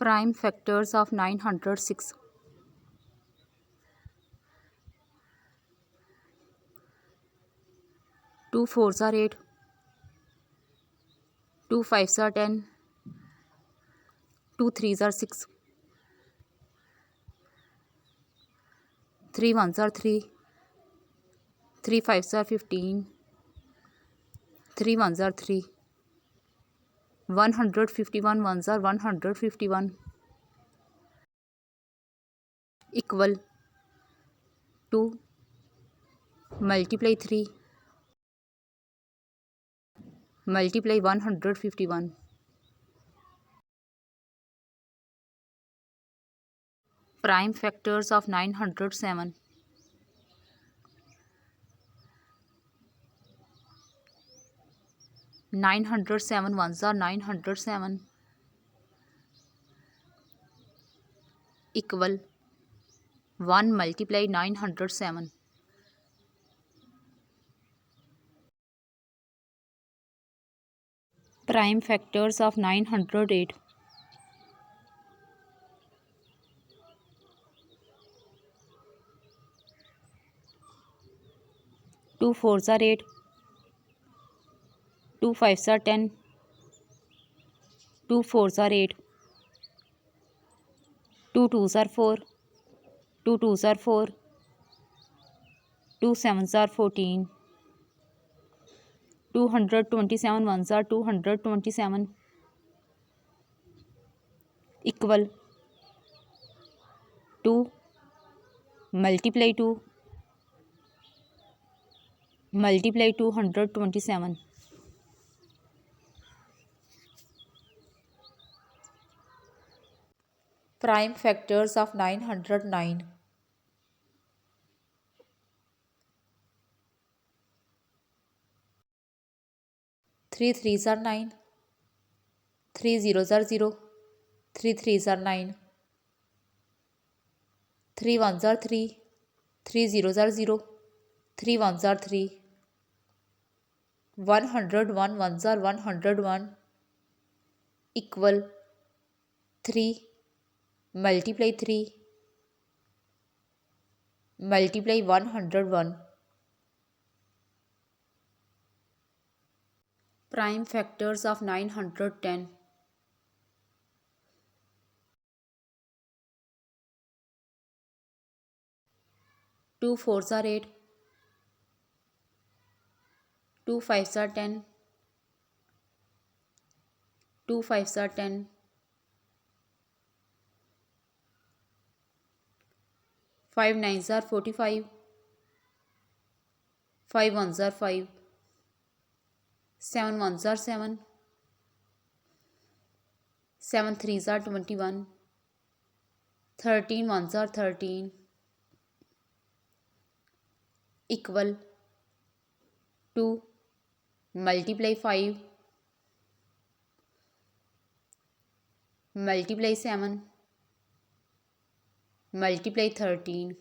Prime factors of 906. 2 4s are 8, 2 5s are 10, 2 3s are 6, 3 1s are 3, 3 5s are 15, 3 1s are 3, 151 ones are 151, equal to multiply 3, multiply 151. Prime factors of 907. 907 ones are 907, equal 1 multiply 907. Prime factors of 908. 2 4s are 8, 2 5s are 10, 2 4s are 8, 2 2s are 4, 2 2s are 4, 2 7s are 14, 227 ones are 227, equal to multiply 2, multiply 227. Prime factors of 909. 3 3s are 9, 3 zeros are 0, 3 3s are 9, 3 1s are 3, 3 zeros are 0, 3 1s are 3, 101 ones are 101, equal 3 multiply 3, multiply 101. Prime factors of 910. 2 4s are 8, 2 5s are 10, 2 5s are 10, 5 9s are 45, 5 1s are 5, 7 1s are 7, 7 3s are 21, 13 1s are 13, equal to multiply 5, multiply 7, multiply 13.